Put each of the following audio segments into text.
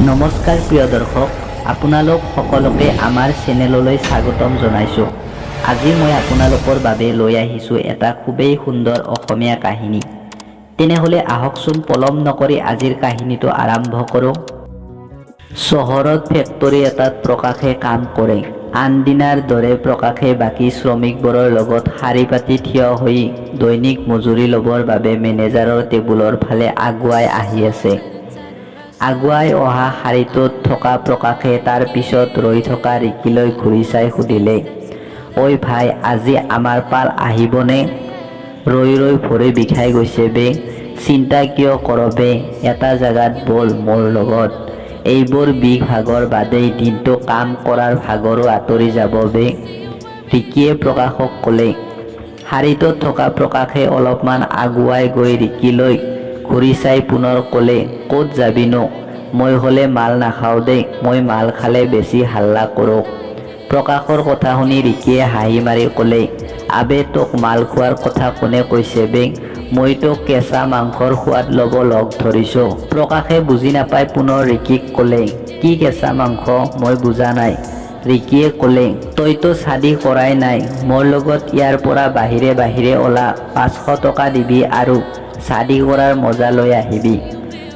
নমস্কাৰ প্ৰিয় দৰ্শক, আপোনালোক সকলোকে আমাৰ চেনেললৈ স্বাগতম জনাইছোঁ। আজি মই আপোনালোকৰ বাবে লৈ আহিছোঁ এটা খুবেই সুন্দৰ অসমীয়া কাহিনী। তেনেহ'লে আহকচোন পলম নকৰি আজিৰ কাহিনীটো আৰম্ভ কৰোঁ। চহৰত ফেক্টৰী এটাত প্ৰকাশে কাম কৰে। আনদিনাৰ দৰে প্ৰকাশে বাকী শ্ৰমিকবোৰৰ লগত শাৰী পাতি থিয় হৈ দৈনিক মজুৰি ল'বৰ বাবে মেনেজাৰৰ টেবুলৰ ফালে আগুৱাই আহি আছে। আগুৱাই অহা শাৰীটোত থকা প্ৰকাশে তাৰ পিছত ৰৈ থকা ৰিকিলৈ ঘূৰি চাই সুধিলে, ঐ ভাই, আজি আমাৰ পাল আহিবনে? ৰৈ ৰৈ ভৰি বিষাই গৈছে বে। চিন্তা কিয় কৰ বে, এটা জাগাত বল মোৰ লগত। এইবোৰ বিষ ভাগৰ বাদেই দিনটো কাম কৰাৰ ভাগৰো আঁতৰি যাব বে। ৰিকিয়ে প্ৰকাশক ক'লে। শাৰীটোত থকা প্ৰকাশে অলপমান আগুৱাই গৈ ৰিকিলৈ ঘূৰি চাই পুনৰ ক'লে, ক'ত যাবিনো? মই হ'লে মাল নাখাওঁ দেই, মই মাল খালে বেছি হাল্লা কৰোঁ। প্ৰকাশৰ কথা শুনি ৰিকিয়ে হাঁহি মাৰি ক'লে, আবে তোক মাল খোৱাৰ কথা কোনে কৈছে বে? মইতো কেঁচা মাংসৰ সোৱাদ ল'ব লগ ধৰিছোঁ। প্ৰকাশে বুজি নাপাই পুনৰ ৰিকিক ক'লে, কি কেঁচা মাংস? মই বুজা নাই। ৰিকিয়ে ক'লে, তইতো চাদি কৰাই নাই, মোৰ লগত ইয়াৰ পৰা বাহিৰে বাহিৰে ওলা, 500 টকা দিবি আৰু চাদি কৰাৰ মজা লৈ আহিবি।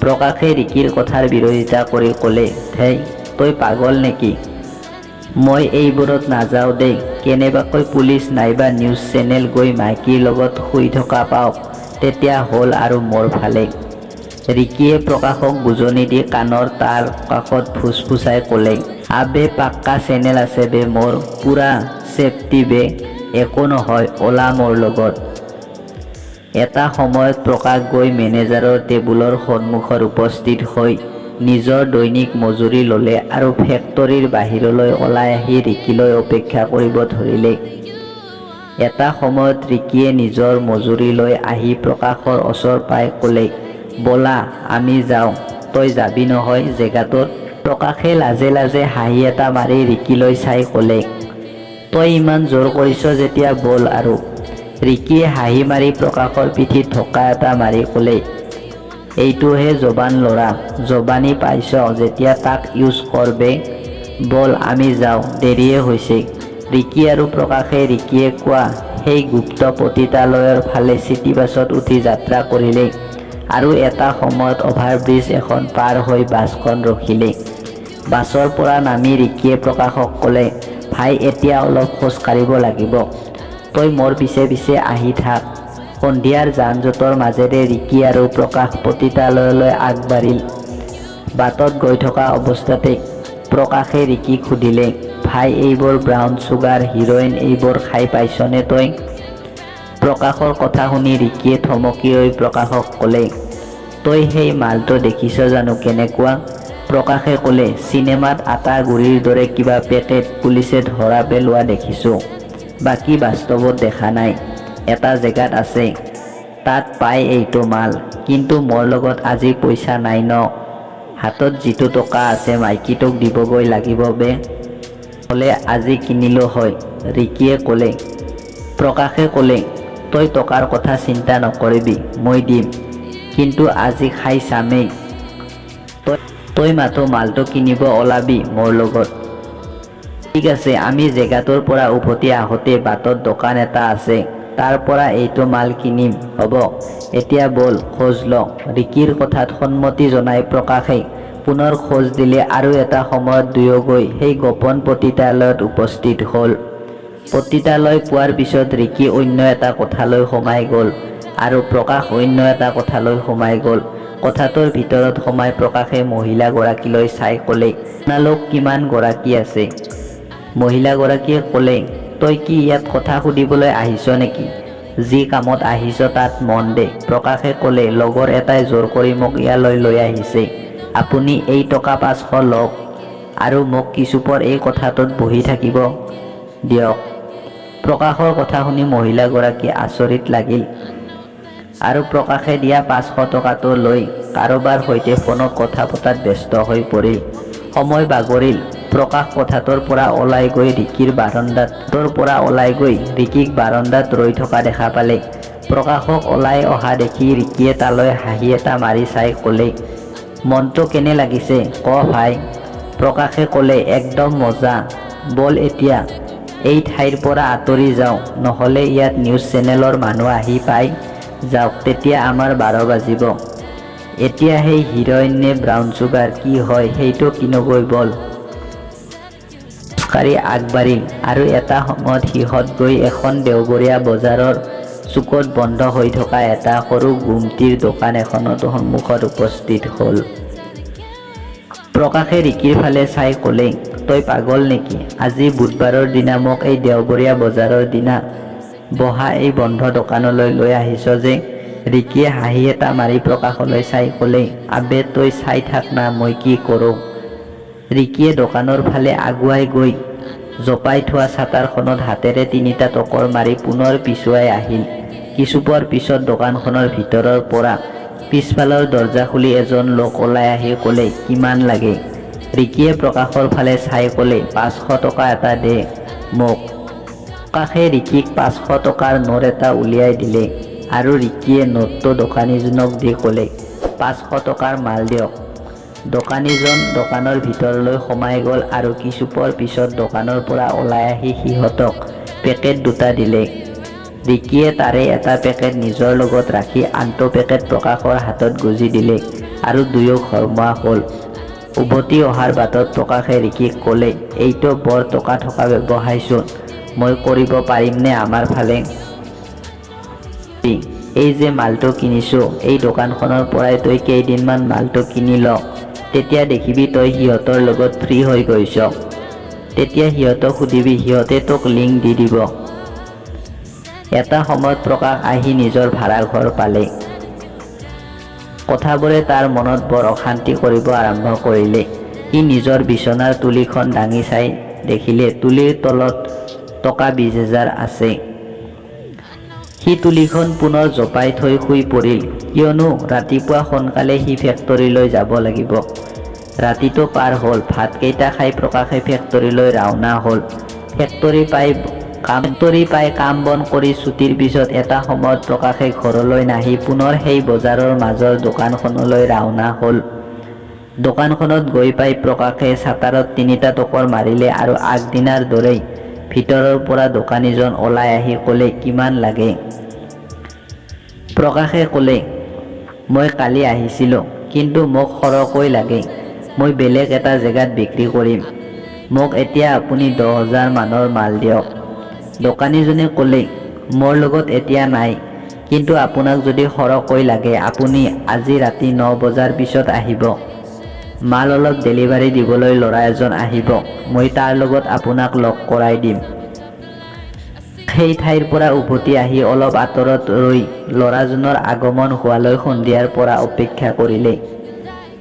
প্ৰকাশে ৰিকিৰ কথাৰ বিৰোধিতা কৰি ক'লে, ধেই, তই পাগল নেকি? মই এইবোৰত নাযাওঁ দেই। কেনেবাকৈ পুলিচ নাইবা নিউজ চেনেল গৈ মাইকীৰ লগত শুই থকা পাওঁ, তেতিয়া হ'ল আৰু মোৰ ভালে। ৰিকিয়ে প্ৰকাশক বুজনি দি কাণৰ তাৰ কাষত ফুচফুচাই ক'লে, আবে পাক্কা চেনেল আছে বে মোৰ, পুৰা চেফটি বে, একো নহয়, ওলা মোৰ লগত। এটা সময়ত প্ৰকাশ গৈ মেনেজাৰৰ টেবুলৰ সন্মুখত উপস্থিত হৈ নিজৰ দৈনিক মজুৰি ল'লে আৰু ফেক্টৰীৰ বাহিৰলৈ ওলাই আহি ৰিকিলৈ অপেক্ষা কৰিব ধৰিলে। এটা সময়ত ৰিকিয়ে নিজৰ মজুৰি লৈ আহি প্ৰকাশৰ ওচৰ পাই ক'লে, ব'লা আমি যাওঁ, তই যাবি নহয় জেগাটোত? প্ৰকাশে লাজে লাজে হাঁহি এটা মাৰি ৰিকিলৈ চাই ক'লে, তই ইমান জোৰ কৰিছ যেতিয়া ব'ল আৰু। ৰিকিয়ে হাঁহি মাৰি প্ৰকাশৰ পিঠিত ঢোকা এটা মাৰি ক'লে, এইটোহে জবান ল'ৰা, জবানী পাইছ যেতিয়া তাক ইউজ কৰ বে। ব'ল আমি যাওঁ, দেৰিয়ে হৈছে। ৰিকি আৰু প্ৰকাশে ৰিকিয়ে কোৱা সেই গুপ্ত পতিতালয়ৰ ফালে চিটি বাছত উঠি যাত্ৰা কৰিলে আৰু এটা সময়ত অভাৰব্ৰিজ এখন পাৰ হৈ বাছখন ৰখিলে। বাছৰ পৰা নামি ৰিকিয়ে প্ৰকাশক ক'লে, ভাই এতিয়া অলপ খোজ কাঢ়িব লাগিব, তই মোৰ পিছে পিছে আহি থাক। সন্ধিয়াৰ যান জঁটৰ মাজেৰে ৰিকি আৰু প্ৰকাশ পতিতালয়লৈ আগবাঢ়িল। বাটত গৈ থকা অৱস্থাতে প্ৰকাশে ৰিকিক সুধিলে, ভাই এইবোৰ ব্ৰাউন চুগাৰ, হিৰ'ইন এইবোৰ খাই পাইছনে তই? প্ৰকাশৰ কথা শুনি ৰিকিয়ে থমকি ৰৈ প্ৰকাশক ক'লে, তই সেই মালটো দেখিছ জানো কেনেকুৱা? প্ৰকাশে ক'লে, চিনেমাত আটা গুৰিৰ দৰে কিবা পেকেট পুলিচে ধৰা পেলোৱা দেখিছোঁ, বাকী বাস্তৱত দেখা নাই। এটা জেগাত আছে, তাত পাই এইটো মাল, কিন্তু মোৰ লগত আজি পইচা নাই ন। হাতত যিটো টকা আছে মাইকীটোক দিবগৈ লাগিব বে, হ'লে আজি কিনিলো হয়। ৰিকিয়ে ক'লে। প্ৰকাশে ক'লে, তই টকাৰ কথা চিন্তা নকৰিবি, মই দিম, কিন্তু আজি খাই চামেই। তই মাথো মালটো কিনিব ওলাবি মোৰ লগত। ঠিক আছে। আমি জেগাটোৰ পৰা উভতি আহোঁতে বাটত দোকান এটা আছে, তাৰ পৰা এইটো মাল কিনিম, হ'ব? এতিয়া ব'ল খোজ ল। ৰিকিৰ কথাত সন্মতি জনাই প্ৰকাশে পুনৰ খোজ দিলে আৰু এটা সময়ত দুয়ো গৈ সেই গোপন পতিতালয়ত উপস্থিত হ'ল। পতিতালয় পোৱাৰ পিছত ৰিকি অন্য এটা কোঠালৈ সোমাই গ'ল আৰু প্ৰকাশ অন্য এটা কোঠালৈ সোমাই গ'ল। কোঠাটোৰ ভিতৰত সোমাই প্ৰকাশে মহিলাগৰাকীলৈ চাই ক'লে, আপোনালোক কিমান গৰাকী আছে? মহিলাগৰাকীয়ে ক'লে, তই কি ইয়াত কথা সুধিবলৈ আহিছ নেকি? যি কামত আহিছ তাত মন দে। প্ৰকাশে ক'লে, লগৰ এটাই জোৰ কৰি মোক ইয়ালৈ লৈ আহিছে, আপুনি এই টকা 500 লওক আৰু মোক কিছুপৰ এই কোঠাটোত বহি থাকিব দিয়ক। প্ৰকাশৰ কথা শুনি মহিলাগৰাকী আচৰিত লাগিল আৰু প্ৰকাশে দিয়া 500 টকাটো লৈ কাৰোবাৰ সৈতে ফোনত কথা পতাত ব্যস্ত হৈ পৰিল। সময় বাগৰিল। প্ৰকাশ কোঠাটোৰ পৰা ওলাই গৈ ৰিকিক বাৰান্দাত ৰৈ থকা দেখা পালে। প্ৰকাশক ওলাই অহা দেখি ৰিকিয়ে তালৈ হাঁহি এটা মাৰি চাই ক'লে, মনটো কেনে লাগিছে ক ভাই? প্ৰকাশে ক'লে, একদম মজা। বল এতিয়া এই ঠাইৰ পৰা আঁতৰি যাওঁ, নহ'লে ইয়াত নিউজ চেনেলৰ মানুহ আহি পাই যাওক, তেতিয়া আমাৰ 12 বাজিব। এতিয়া সেই হিৰইন নে ব্ৰাউন চুগাৰ কি হয় সেইটো কিনগৈ বল। খোজকাঢ়ি আগবাঢ়িল আৰু এটা সময়ত সিহঁত গৈ এখন দেওবৰীয়া বজাৰৰ চুকত বন্ধ হৈ থকা এটা সৰু গুমটিৰ দোকান এখনত সন্মুখত উপস্থিত হ'ল। প্ৰকাশে ৰিকিৰ ফালে চাই ক'লে, তই পাগল নেকি? আজি বুধবাৰৰ দিনা মোক এই দেওবৰীয়া বজাৰৰ দিনা বহা এই বন্ধ দোকানলৈ লৈ আহিছ যে? ৰিকিয়ে হাঁহি এটা মাৰি প্ৰকাশলৈ চাই ক'লে, আবে তই চাই থাক না মই কি কৰোঁ। ৰিকিয়ে দোকানৰ ফালে আগুৱাই গৈ জপাই থোৱা ছাটাৰখনত হাতেৰে 3টা টকৰ মাৰি পুনৰ পিছুৱাই আহিল। কিছুপৰ পিছত দোকানখনৰ ভিতৰৰ পৰা পিছফালৰ দৰ্জা খুলি এজন লোক ওলাই আহি ক'লে, কিমান লাগে? ৰিকিয়ে প্ৰকাশৰ ফালে চাই ক'লে, 500 টকা এটা দে মোক। প্ৰকাশে ৰিকিক 500 টকাৰ নোট এটা উলিয়াই দিলে আৰু ৰিকিয়ে নোটটো দোকানীজনক দি ক'লে, 500 টকাৰ মাল দিয়ক। দোকানীজন দোকানৰ ভিতৰলৈ সোমাই গ'ল আৰু কিছুপৰ পিছত দোকানৰ পৰা ওলাই আহি সিহঁতক পেকেট 2টা দিলে। ৰিকিয়ে তাৰে এটা পেকেট নিজৰ লগত ৰাখি আনটো পেকেট প্ৰকাশৰ হাতত গুজি দিলে আৰু দুয়ো ঘৰমুৱা হ'ল। উভতি অহাৰ বাটত প্ৰকাশে ৰিকিক ক'লে, এইটো বৰ টকা থকা ব্যৱসায়চোন, মই কৰিব পাৰিমনে আমাৰ ফালে? এই যে মালটো কিনিছো, এই দোকানখনৰ পৰাই তই কেইদিনমান মালটো কিনি ল, তেতিয়া দেখিবি তই সিহঁতৰ লগত ফ্ৰী হৈ গৈছ। তেতিয়া সিহঁতক সুধিবি, সিহঁতে তোক লিংক দি দিব। এটা সময়ত প্ৰকাশ আহি নিজৰ ভাড়া ঘৰ পালে। কথাবোৰে তাৰ মনত বৰ অশান্তি কৰিব আৰম্ভ কৰিলে। সি নিজৰ বিচনাৰ তুলিখন দাঙি চাই দেখিলে তুলিৰ তলত টকা 20,000 আছে। সি তুলিখন পুনৰ জপাই থৈ শুই পৰিল, কিয়নো ৰাতিপুৱা সোনকালে সি ফেক্টৰীলৈ যাব লাগিব। ৰাতিটো পাৰ হ'ল। ভাতকেইটা খাই প্ৰকাশে ফেক্টৰীলৈ ৰাওনা হ'ল। ফেক্টৰী পাই কাম বন কৰি ছুটিৰ পিছত এটা সময়ত প্ৰকাশে ঘৰলৈ নাহি পুনৰ সেই বজাৰৰ মাজৰ দোকানখনলৈ ৰাওনা হ'ল। দোকানখনত গৈ পাই প্ৰকাশে ছাটাৰত 3টা টকৰ মাৰিলে আৰু আগদিনাৰ দৰেই ভিতৰৰ পৰা দোকানীজন ওলাই আহি ক'লে, কিমান লাগে? প্ৰকাশে ক'লে, মই কালি আহিছিলোঁ, কিন্তু মোক সৰহকৈ লাগে। মই বেলেগ এটা জেগাত বিক্ৰী কৰিম। মোক এতিয়া আপুনি 10,000 মানৰ মাল দিয়ক। দোকানীজনে ক'লে, মোৰ লগত এতিয়া নাই, কিন্তু আপোনাক যদি সৰহকৈ লাগে আপুনি আজি ৰাতি 9 বজাৰ পিছত আহিব। মাল অলপ ডেলিভাৰী দিবলৈ ল'ৰা এজন আহিব, মই তাৰ লগত আপোনাক লগ কৰাই দিম। সেই ঠাইৰ পৰা উভতি আহি অলপ আঁতৰত ৰৈ ল'ৰাজনৰ আগমন হোৱালৈ সন্ধিয়াৰ পৰা অপেক্ষা কৰিলে।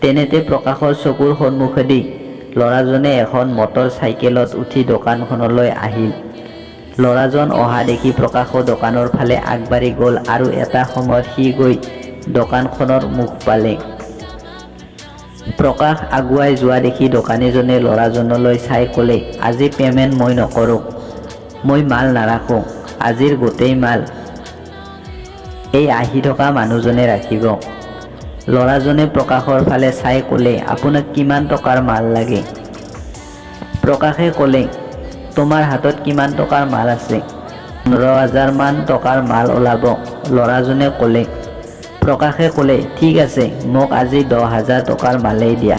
তেনেতে প্ৰকাশৰ চকুৰ সন্মুখেদি ল'ৰাজনে এখন মটৰ চাইকেলত উঠি দোকানখনলৈ আহিল। ল'ৰাজন অহা দেখি প্ৰকাশো দোকানৰ ফালে আগবাঢ়ি গ'ল আৰু এটা সময়ত সি গৈ দোকানখনৰ মুখ পালে। প্ৰকাশ আগুৱাই যোৱা দেখি দোকানীজনে ল'ৰাজনলৈ চাই ক'লে, আজি পে'মেণ্ট মই নকৰোঁ, মই মাল নাৰাখোঁ, আজিৰ গোটেই মাল এই আহি থকা মানুহজনে ৰাখিব। ল'ৰাজনে প্ৰকাশৰ ফালে চাই ক'লে, আপোনাক কিমান টকাৰ মাল লাগে? প্ৰকাশে ক'লে, তোমাৰ হাতত কিমান টকাৰ মাল আছে? 15,000 মান টকাৰ মাল ওলাব। ল'ৰাজনে ক'লে। প্ৰকাশে ক'লে, ঠিক আছে, মোক আজি 10,000 টকাৰ মালেই দিয়া।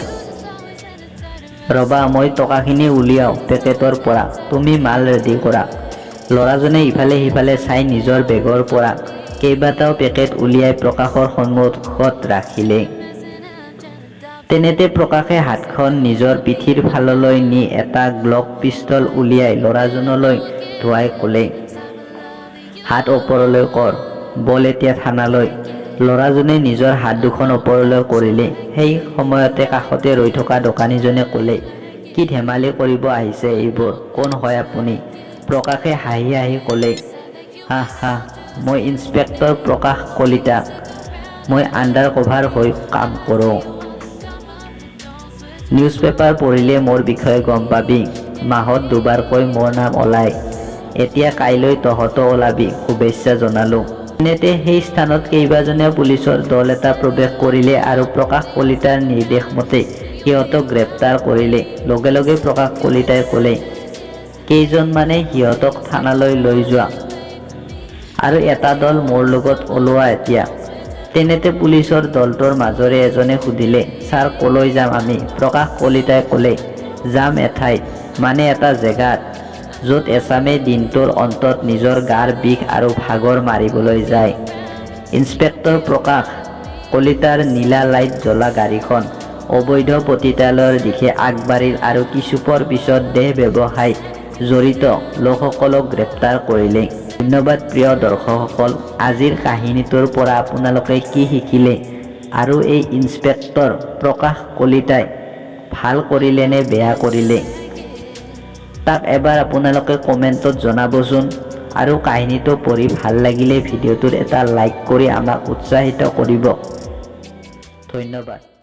ৰ'বা, মই টকাখিনি উলিয়াওঁ পেকেটৰ পৰা, তুমি মাল ৰেডি কৰা। ল'ৰাজনে ইফালে সিফালে চাই নিজৰ বেগৰ পৰা কেইবাটাও পেকেট উলিয়াই প্ৰকাশৰ সন্মুখত ৰাখিলে। তেনেতে প্ৰকাশে হাতখন নিজৰ পিঠিৰ ফাললৈ নি এটা গ্লক পিষ্টল উলিয়াই ল'ৰাজনলৈ ধুৱাই ক'লে, হাত ওপৰলৈ কৰ, বল এতিয়া থানালৈ। ল'ৰাজনে নিজৰ হাত দুখন ওপৰলৈ কৰিলে। সেই সময়তে কাষতে ৰৈ থকা দোকানীজনে ক'লে, কি ধেমালি কৰিব আহিছে এইবোৰ, কোন হয় আপুনি? প্ৰকাশে হাঁহি হাঁহি ক'লে, হা, মই ইন্সপেক্টৰ প্ৰকাশ কলিতা, মই আণ্ডাৰ কভাৰ হৈ কাম কৰোঁ। নিউজ পেপাৰ পঢ়িলে মোৰ বিষয়ে গম পাবি, মাহত 2বাৰকৈ মোৰ নাম ওলায়। এতিয়া কাইলৈ তহঁতো ওলাবি, শুভেচ্ছা জনালোঁ। এনেতে সেই স্থানত কেইবাজনীয়া পুলিচৰ দল এটা প্ৰৱেশ কৰিলে আৰু প্ৰকাশ কলিতাৰ নিৰ্দেশ মতে সিহঁতক গ্ৰেপ্তাৰ কৰিলে। লগে লগে প্ৰকাশ কলিতাই ক'লে, কেইজনমানে সিহঁতক থানালৈ লৈ যোৱা আৰু এটা দল মোৰ লগত ওলোৱা এতিয়া। তেনেতে পুলিচৰ দলটোৰ মাজৰে এজনে সুধিলে, ছাৰ ক'লৈ যাম আমি? প্ৰকাশ কলিতাই ক'লে, যাম এঠাইত, মানে এটা জেগাত, য'ত এচামে দিনটোৰ অন্তত নিজৰ গাৰ বিষ আৰু ভাগৰ মাৰিবলৈ যায়। ইন্সপেক্টৰ প্ৰকাশ কলিতাৰ নীলা লাইট জ্বলা গাড়ীখন অবৈধ পতিতালয়ৰ দিশে আগবাঢ়িল আৰু কিছুপৰ পিছত দেহ ব্যৱসায়ত জড়িত লোকসকলক গ্ৰেপ্তাৰ কৰিলে। ধন্যবাদ প্ৰিয় দৰ্শকসকল, আজিৰ কাহিনীটোৰ পৰা আপোনালোকে কি শিকিলে আৰু এই ইন্সপেক্টৰ প্ৰকাশ কলিতাই ভাল কৰিলে নে বেয়া কৰিলে তাক এবাৰ আপোনালোকে কমেণ্টত জনাবচোন। আৰু কাহিনীটো পঢ়ি ভাল লাগিলে ভিডিঅ'টোত এটা লাইক কৰি আমাক উৎসাহিত কৰিব। ধন্যবাদ।